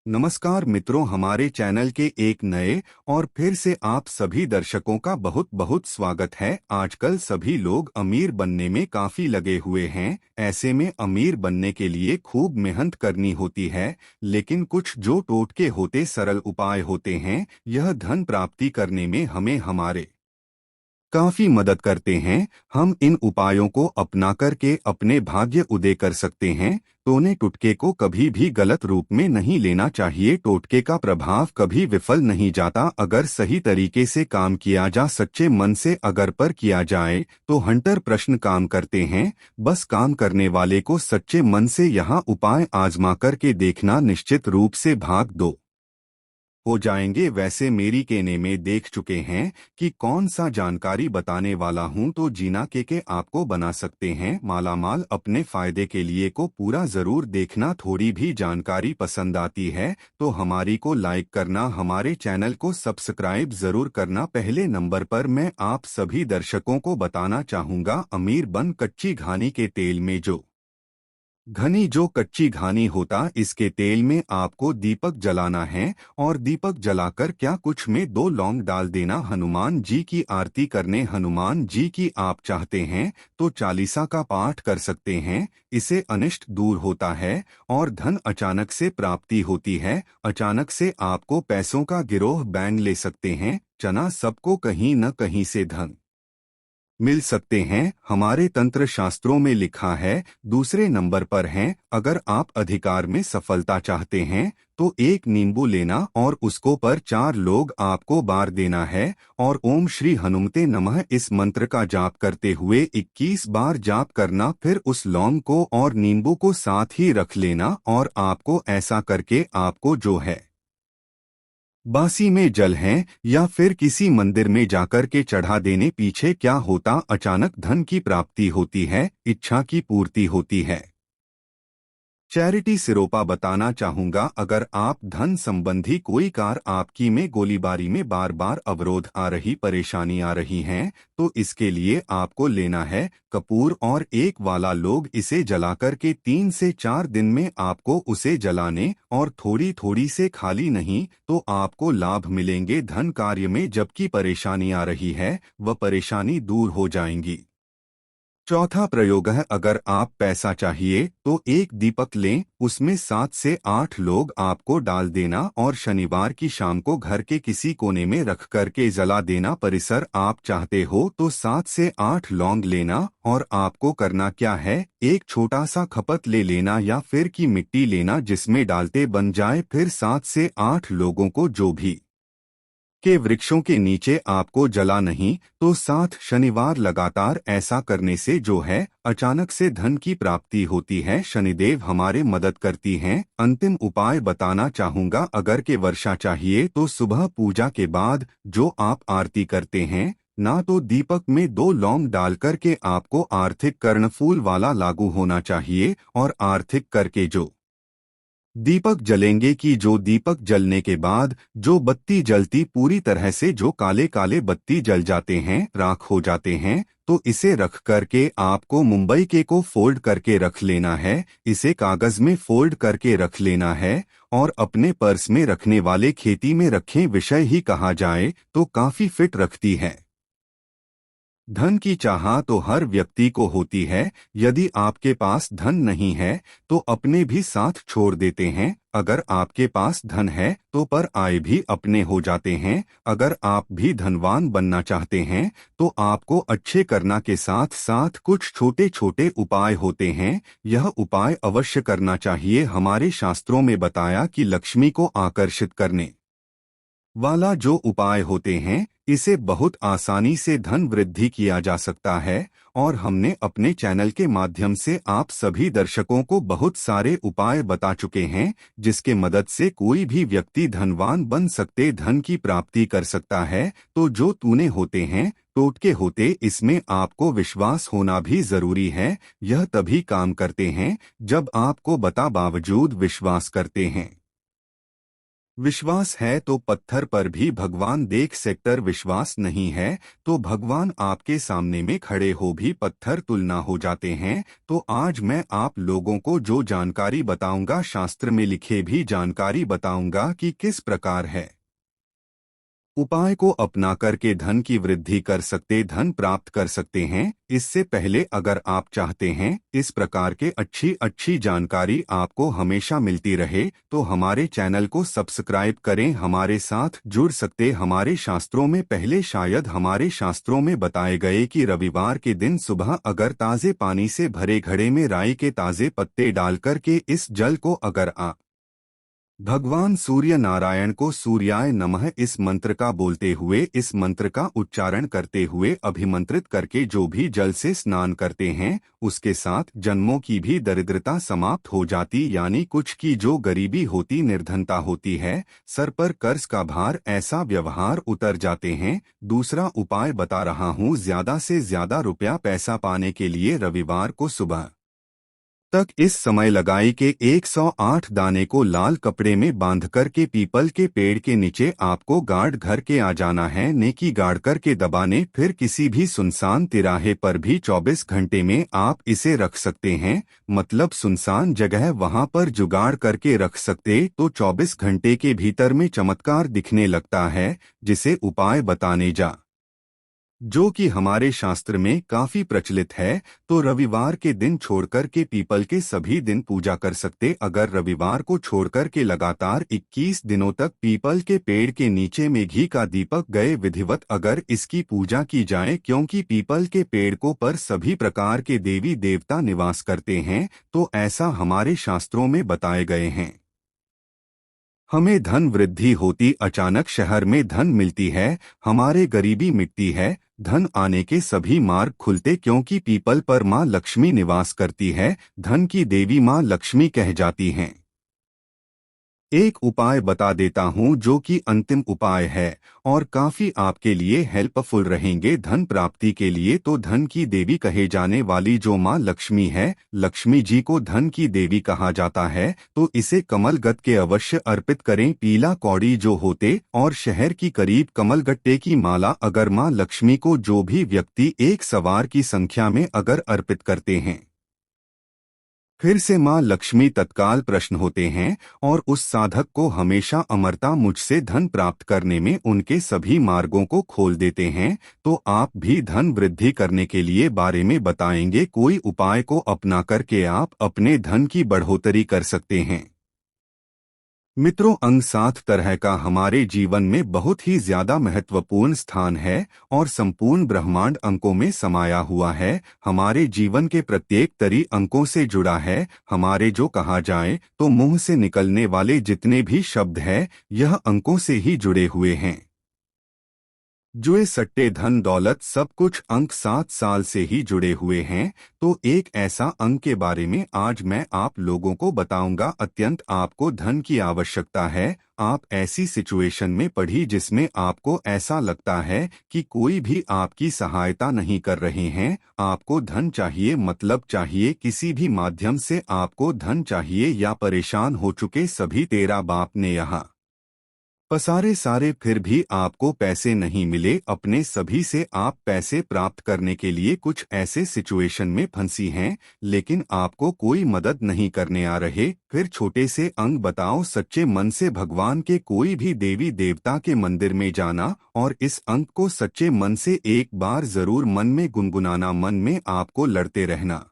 नमस्कार मित्रों, हमारे चैनल के एक नए और फिर से आप सभी दर्शकों का बहुत बहुत स्वागत है। आजकल सभी लोग अमीर बनने में काफी लगे हुए हैं। ऐसे में अमीर बनने के लिए खूब मेहनत करनी होती है, लेकिन कुछ जो टोटके होते सरल उपाय होते हैं, यह धन प्राप्ति करने में हमें हमारे काफी मदद करते हैं। हम इन उपायों को अपना करके अपने भाग्य उदय कर सकते हैं। टोने टुटके को कभी भी गलत रूप में नहीं लेना चाहिए। टोटके का प्रभाव कभी विफल नहीं जाता। अगर सही तरीके से काम किया जा, सच्चे मन से अगर पर किया जाए तो हंटर प्रश्न काम करते हैं। बस काम करने वाले को सच्चे मन से यह उपाय आजमा करके देखना, निश्चित रूप से भाग दो हो जाएंगे। वैसे मेरी कहने में देख चुके हैं कि कौन सा जानकारी बताने वाला हूं, तो जीना के आपको बना सकते हैं मालामाल। अपने फायदे के लिए को पूरा जरूर देखना। थोड़ी भी जानकारी पसंद आती है तो हमारी को लाइक करना, हमारे चैनल को सब्सक्राइब जरूर करना। पहले नंबर पर मैं आप सभी दर्शकों को बताना चाहूंगा, अमीर बन कच्ची घानी के तेल में जो घनी जो कच्ची घानी होता, इसके तेल में आपको दीपक जलाना है और दीपक जलाकर क्या कुछ में 2 लौंग डाल देना। हनुमान जी की आरती करने, हनुमान जी की आप चाहते हैं तो चालीसा का पाठ कर सकते हैं। इससे अनिष्ट दूर होता है और धन अचानक से प्राप्ति होती है। अचानक से आपको पैसों का गिरोह बैंग ले सकते हैं। चना सबको कहीं न कहीं से धन मिल सकते हैं, हमारे तंत्र शास्त्रों में लिखा है। दूसरे नंबर पर हैं, अगर आप अधिकार में सफलता चाहते हैं तो एक नींबू लेना और उसको पर 4 लोग आपको बार देना है और ओम श्री हनुमते नमः इस मंत्र का जाप करते हुए 21 बार जाप करना। फिर उस लौंग को और नींबू को साथ ही रख लेना और आपको ऐसा करके आपको जो है बांसी में जल है या फिर किसी मंदिर में जाकर के चढ़ा देने। पीछे क्या होता, अचानक धन की प्राप्ति होती है, इच्छा की पूर्ति होती है। चैरिटी सिरोपा बताना चाहूंगा, अगर आप धन संबंधी कोई कार आपकी में गोलीबारी में बार बार अवरोध आ रही, परेशानी आ रही हैं, तो इसके लिए आपको लेना है कपूर और एक वाला लोग इसे जलाकर के 3 से 4 दिन में आपको उसे जलाने और थोड़ी थोड़ी से खाली नहीं तो आपको लाभ मिलेंगे धन कार्य में। जबकि परेशानी आ रही है वह परेशानी दूर हो जाएंगी। चौथा प्रयोग है, अगर आप पैसा चाहिए तो एक दीपक लें, उसमें 7 से 8 लोग आपको डाल देना और शनिवार की शाम को घर के किसी कोने में रख करके जला देना। परिसर आप चाहते हो तो 7 से 8 लौंग लेना और आपको करना क्या है, एक छोटा सा खपत ले लेना या फिर की मिट्टी लेना जिसमें डालते बन जाए। फिर 7 से 8 लोगों को जो भी के वृक्षों के नीचे आपको जला नहीं तो 7 शनिवार लगातार ऐसा करने से जो है अचानक से धन की प्राप्ति होती है। शनिदेव हमारे मदद करती हैं। अंतिम उपाय बताना चाहूंगा, अगर के वर्षा चाहिए तो सुबह पूजा के बाद जो आप आरती करते हैं ना, तो दीपक में 2 लौंग डालकर के आपको आर्थिक कर्णफूल वाला लागू होना चाहिए और आर्थिक करके जो दीपक जलेंगे कि जो दीपक जलने के बाद जो बत्ती जलती पूरी तरह से जो काले काले बत्ती जल जाते हैं, राख हो जाते हैं, तो इसे रख करके आपको मुंबई के को फोल्ड करके रख लेना है। इसे कागज में फोल्ड करके रख लेना है और अपने पर्स में रखने वाले खेती में रखें। विषय ही कहा जाए तो काफी फिट रखती है। धन की चाह तो हर व्यक्ति को होती है। यदि आपके पास धन नहीं है तो अपने भी साथ छोड़ देते हैं। अगर आपके पास धन है तो पर आय भी अपने हो जाते हैं। अगर आप भी धनवान बनना चाहते हैं तो आपको अच्छे करना के साथ साथ कुछ छोटे छोटे उपाय होते हैं, यह उपाय अवश्य करना चाहिए। हमारे शास्त्रों में बताया कि लक्ष्मी को आकर्षित करने वाला जो उपाय होते हैं, इसे बहुत आसानी से धन वृद्धि किया जा सकता है और हमने अपने चैनल के माध्यम से आप सभी दर्शकों को बहुत सारे उपाय बता चुके हैं, जिसके मदद से कोई भी व्यक्ति धनवान बन सकते, धन की प्राप्ति कर सकता है। तो जो तूने होते हैं, टोटके होते, इसमें आपको विश्वास होना भी जरूरी है। यह तभी काम करते हैं जब आपको बता बावजूद विश्वास करते हैं। विश्वास है तो पत्थर पर भी भगवान देख सेक्टर विश्वास नहीं है तो भगवान आपके सामने में खड़े हो भी पत्थर तुलना हो जाते हैं। तो आज मैं आप लोगों को जो जानकारी बताऊंगा शास्त्र में लिखे भी जानकारी बताऊंगा कि किस प्रकार है उपाय को अपना करके धन की वृद्धि कर सकते धन प्राप्त कर सकते हैं। इससे पहले अगर आप चाहते हैं इस प्रकार के अच्छी अच्छी जानकारी आपको हमेशा मिलती रहे तो हमारे चैनल को सब्सक्राइब करें, हमारे साथ जुड़ सकते। हमारे शास्त्रों में पहले शायद हमारे शास्त्रों में बताए गए कि रविवार के दिन सुबह अगर ताज़े पानी से भरे घड़े में राई के ताज़े पत्ते डालकर के इस जल को अगर आप भगवान सूर्य नारायण को सूर्याय नमः इस मंत्र का बोलते हुए इस मंत्र का उच्चारण करते हुए अभिमंत्रित करके जो भी जल से स्नान करते हैं उसके साथ जन्मों की भी दरिद्रता समाप्त हो जाती, यानी कुछ की जो गरीबी होती निर्धनता होती है, सर पर कर्ज का भार ऐसा व्यवहार उतर जाते हैं। दूसरा उपाय बता रहा हूँ, ज्यादा से ज्यादा रुपया पैसा पाने के लिए रविवार को सुबह तक इस समय लगाई के 108 दाने को लाल कपड़े में बांधकर के पीपल के पेड़ के नीचे आपको गाड़ घर के आ जाना है। नेकी गाड़ कर के दबाने, फिर किसी भी सुनसान तिराहे पर भी 24 घंटे में आप इसे रख सकते हैं। मतलब सुनसान जगह वहां पर जुगाड़ करके रख सकते तो 24 घंटे के भीतर में चमत्कार दिखने लगता है, जिसे उपाय बताने जा जो कि हमारे शास्त्र में काफी प्रचलित है। तो रविवार के दिन छोड़कर के पीपल के सभी दिन पूजा कर सकते। अगर रविवार को छोड़कर के लगातार 21 दिनों तक पीपल के पेड़ के नीचे में घी का दीपक गए विधिवत अगर इसकी पूजा की जाए, क्योंकि पीपल के पेड़ को पर सभी प्रकार के देवी देवता निवास करते हैं, तो ऐसा हमारे शास्त्रों में बताए गए हैं। हमें धन वृद्धि होती, अचानक शहर में धन मिलती है, हमारे गरीबी मिटती है, धन आने के सभी मार्ग खुलते, क्योंकि पीपल पर माँ लक्ष्मी निवास करती है, धन की देवी माँ लक्ष्मी कह जाती हैं। एक उपाय बता देता हूँ जो कि अंतिम उपाय है और काफी आपके लिए हेल्पफुल रहेंगे धन प्राप्ति के लिए। तो धन की देवी कहे जाने वाली जो माँ लक्ष्मी है, लक्ष्मी जी को धन की देवी कहा जाता है, तो इसे कमलगट्टे के अवश्य अर्पित करें। पीला कौड़ी जो होते और शहर की करीब कमलगट्टे की माला अगर माँ लक्ष्मी को जो भी व्यक्ति एक सवार की संख्या में अगर अर्पित करते हैं, फिर से माँ लक्ष्मी तत्काल प्रश्न होते हैं और उस साधक को हमेशा अमरता मुझसे धन प्राप्त करने में उनके सभी मार्गों को खोल देते हैं। तो आप भी धन वृद्धि करने के लिए बारे में बताएंगे कोई उपाय को अपना करके आप अपने धन की बढ़ोतरी कर सकते हैं। मित्रों, अंग 7 तरह का हमारे जीवन में बहुत ही ज्यादा महत्वपूर्ण स्थान है और संपूर्ण ब्रह्मांड अंकों में समाया हुआ है। हमारे जीवन के प्रत्येक तरी अंकों से जुड़ा है। हमारे जो कहा जाए तो मुंह से निकलने वाले जितने भी शब्द हैं यह अंकों से ही जुड़े हुए हैं। जुए सट्टे धन दौलत सब कुछ अंक 7 साल से ही जुड़े हुए हैं। तो एक ऐसा अंक के बारे में आज मैं आप लोगों को बताऊंगा। अत्यंत आपको धन की आवश्यकता है, आप ऐसी सिचुएशन में पड़ी जिसमें आपको ऐसा लगता है कि कोई भी आपकी सहायता नहीं कर रहे हैं, आपको धन चाहिए, मतलब चाहिए, किसी भी माध्यम से आपको धन चाहिए या परेशान हो चुके सभी तेरा बाप ने यहाँ पसारे सारे फिर भी आपको पैसे नहीं मिले। अपने सभी से आप पैसे प्राप्त करने के लिए कुछ ऐसे सिचुएशन में फंसी हैं, लेकिन आपको कोई मदद नहीं करने आ रहे। फिर छोटे से अंग बताओ, सच्चे मन से भगवान के कोई भी देवी देवता के मंदिर में जाना और इस अंक को सच्चे मन से एक बार जरूर मन में गुनगुनाना, मन में आपको लड़ते रहना।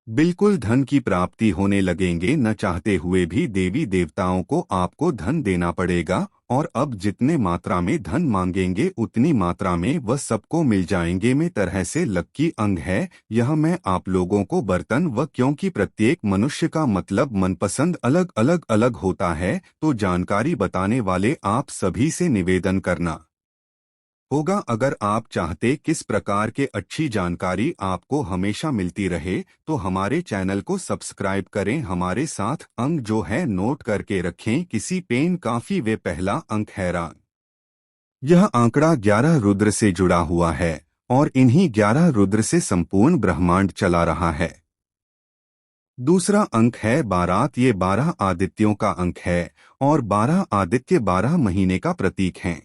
बिल्कुल धन की प्राप्ति होने लगेंगे, न चाहते हुए भी देवी देवताओं को आपको धन देना पड़ेगा और अब जितने मात्रा में धन मांगेंगे उतनी मात्रा में वह सबको मिल जाएंगे। में तरह से लक्की अंग है यह। मैं आप लोगों को बर्तन व क्योंकि प्रत्येक मनुष्य का मतलब मनपसंद अलग अलग अलग होता है, तो जानकारी बताने वाले आप सभी से निवेदन करना होगा। अगर आप चाहते किस प्रकार के अच्छी जानकारी आपको हमेशा मिलती रहे तो हमारे चैनल को सब्सक्राइब करें। हमारे साथ अंक जो है नोट करके रखें, किसी पेन काफी वे पहला अंक हैरान। यह आंकड़ा 11 रुद्र से जुड़ा हुआ है और इन्हीं 11 रुद्र से संपूर्ण ब्रह्मांड चला रहा है। दूसरा अंक है बारात। ये 12 आदित्यों का अंक है और 12 आदित्य 12 महीने का प्रतीक हैं।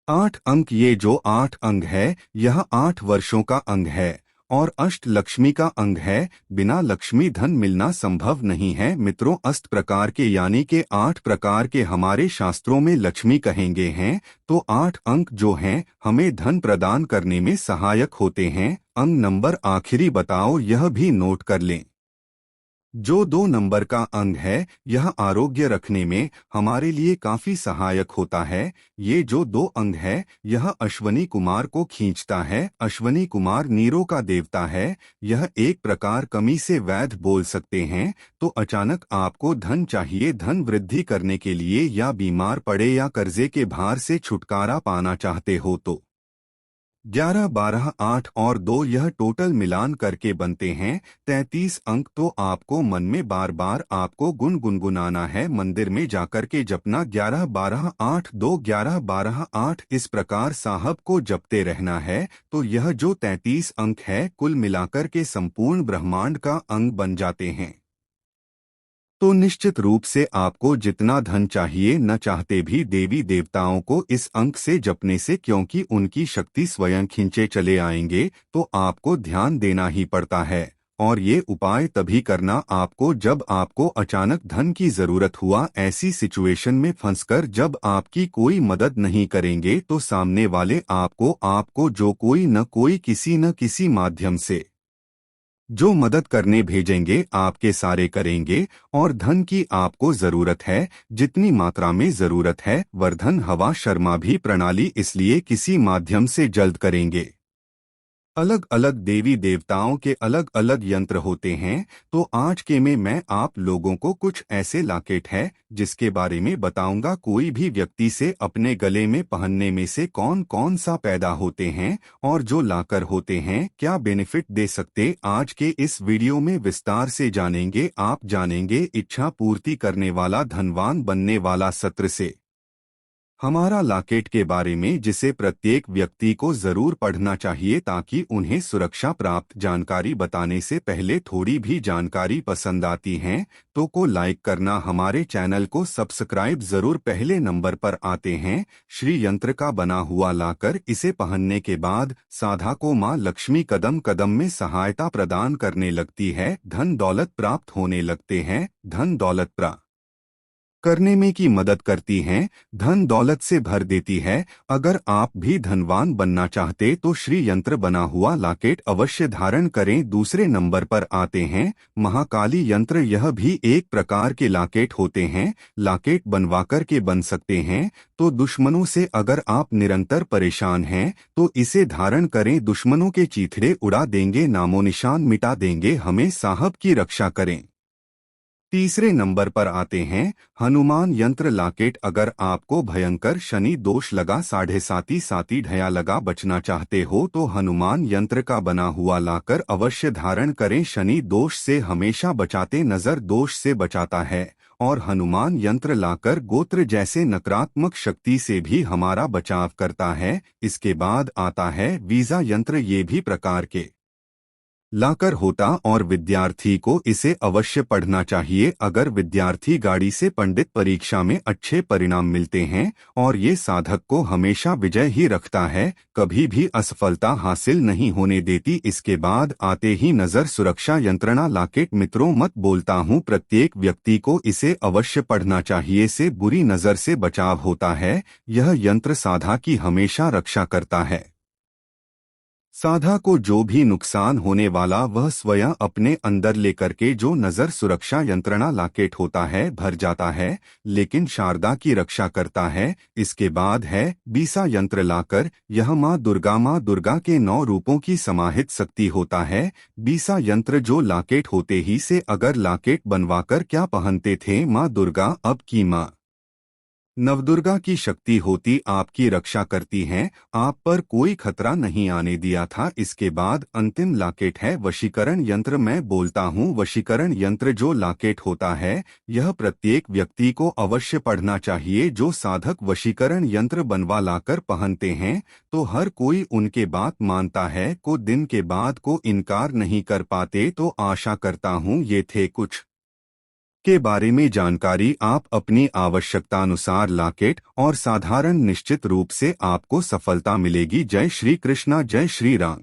8 अंक, ये जो 8 अंग है यह 8 वर्षों का अंग है और अष्ट लक्ष्मी का अंग है। बिना लक्ष्मी धन मिलना संभव नहीं है। मित्रों, अष्ट प्रकार के यानी के 8 प्रकार के हमारे शास्त्रों में लक्ष्मी कहेंगे हैं। तो 8 अंक जो हैं हमें धन प्रदान करने में सहायक होते हैं। अंग नंबर आखिरी बताओ, यह भी नोट कर लें। जो 2 नंबर का अंग है यह आरोग्य रखने में हमारे लिए काफी सहायक होता है। ये जो 2 अंग है यह अश्वनी कुमार को खींचता है। अश्वनी कुमार नीरों का देवता है। यह एक प्रकार कमी से वैध बोल सकते हैं। तो अचानक आपको धन चाहिए, धन वृद्धि करने के लिए, या बीमार पड़े या कर्जे के भार से छुटकारा पाना चाहते हो तो 11, 12, 8 और 2 यह टोटल मिलान करके बनते हैं 33 अंक। तो आपको मन में बार बार आपको गुनगुनाना है, मंदिर में जाकर के जपना 11, 12, 8, 2, 11, 12, 8 इस प्रकार साहब को जपते रहना है। तो यह जो 33 अंक है कुल मिलाकर के संपूर्ण ब्रह्मांड का अंग बन जाते हैं। तो निश्चित रूप से आपको जितना धन चाहिए, न चाहते भी देवी देवताओं को इस अंक से जपने से, क्योंकि उनकी शक्ति स्वयं खींचे चले आएंगे। तो आपको ध्यान देना ही पड़ता है और ये उपाय तभी करना आपको जब आपको अचानक धन की जरूरत हुआ, ऐसी सिचुएशन में फंसकर जब आपकी कोई मदद नहीं करेंगे तो सामने वाले आपको जो कोई न कोई किसी न किसी माध्यम से जो मदद करने भेजेंगे आपके सारे करेंगे। और धन की आपको जरूरत है, जितनी मात्रा में जरूरत है। वर्धन हवा शर्मा भी प्रणाली इसलिए किसी माध्यम से जल्द करेंगे। अलग अलग देवी देवताओं के अलग अलग यंत्र होते हैं। तो आज के में मैं आप लोगों को कुछ ऐसे लॉकेट है जिसके बारे में बताऊंगा। कोई भी व्यक्ति से अपने गले में पहनने में से कौन कौन सा पैदा होते हैं और जो लाकर होते हैं क्या बेनिफिट दे सकते, आज के इस वीडियो में विस्तार से जानेंगे। आप जानेंगे इच्छा पूर्ति करने वाला, धनवान बनने वाला सत्र से हमारा लॉकेट के बारे में, जिसे प्रत्येक व्यक्ति को जरूर पढ़ना चाहिए ताकि उन्हें सुरक्षा प्राप्त। जानकारी बताने से पहले थोड़ी भी जानकारी पसंद आती है तो को लाइक करना, हमारे चैनल को सब्सक्राइब जरूर। पहले नंबर पर आते हैं श्री यंत्र का बना हुआ लाकर। इसे पहनने के बाद साधा को माँ लक्ष्मी कदम कदम में सहायता प्रदान करने लगती है। धन दौलत प्राप्त होने लगते हैं, धन दौलत प्राप्त करने में की मदद करती हैं, धन दौलत से भर देती है। अगर आप भी धनवान बनना चाहते तो श्री यंत्र बना हुआ लॉकेट अवश्य धारण करें। दूसरे नंबर पर आते हैं महाकाली यंत्र। यह भी एक प्रकार के लॉकेट होते हैं। लॉकेट बनवाकर के बन सकते हैं। तो दुश्मनों से अगर आप निरंतर परेशान हैं तो इसे धारण करें। दुश्मनों के चीथड़े उड़ा देंगे, नामो निशान मिटा देंगे। हमें साहब की रक्षा करें। तीसरे नंबर पर आते हैं हनुमान यंत्र लॉकेट। अगर आपको भयंकर शनि दोष लगा, साढ़े साती ढया लगा, बचना चाहते हो तो हनुमान यंत्र का बना हुआ लाकर अवश्य धारण करें। शनि दोष से हमेशा बचाते, नजर दोष से बचाता है और हनुमान यंत्र लाकर गोत्र जैसे नकारात्मक शक्ति से भी हमारा बचाव करता है। इसके बाद आता है वीजा यंत्र। ये भी प्रकार के लाकर होता और विद्यार्थी को इसे अवश्य पढ़ना चाहिए। अगर विद्यार्थी गाड़ी से पंडित परीक्षा में अच्छे परिणाम मिलते हैं और ये साधक को हमेशा विजय ही रखता है, कभी भी असफलता हासिल नहीं होने देती। इसके बाद आते ही नजर सुरक्षा यंत्रणा लॉकेट। मित्रों, मत बोलता हूँ, प्रत्येक व्यक्ति को इसे अवश्य पढ़ना चाहिए। से बुरी नजर से बचाव होता है। यह यंत्र साधा की हमेशा रक्षा करता है। साधा को जो भी नुकसान होने वाला वह स्वयं अपने अंदर लेकर के जो नजर सुरक्षा यंत्रणा लॉकेट होता है भर जाता है, लेकिन शारदा की रक्षा करता है। इसके बाद है बीसा यंत्र लाकर। यह माँ दुर्गा के 9 रूपों की समाहित शक्ति होता है। बीसा यंत्र जो लॉकेट होते ही से अगर लॉकेट बनवाकर क्या पहनते थे माँ दुर्गा, अब की माँ नवदुर्गा की शक्ति होती आपकी रक्षा करती हैं, आप पर कोई खतरा नहीं आने दिया था। इसके बाद अंतिम लॉकेट है वशीकरण यंत्र। मैं बोलता हूँ वशीकरण यंत्र जो लॉकेट होता है, यह प्रत्येक व्यक्ति को अवश्य पढ़ना चाहिए। जो साधक वशीकरण यंत्र बनवा लाकर पहनते हैं तो हर कोई उनके बात मानता है, को दिन के बाद को इनकार नहीं कर पाते। तो आशा करता हूँ ये थे कुछ के बारे में जानकारी। आप अपनी आवश्यकतानुसार लॉकेट और साधारण निश्चित रूप से आपको सफलता मिलेगी। जय श्री कृष्णा, जय श्री राम।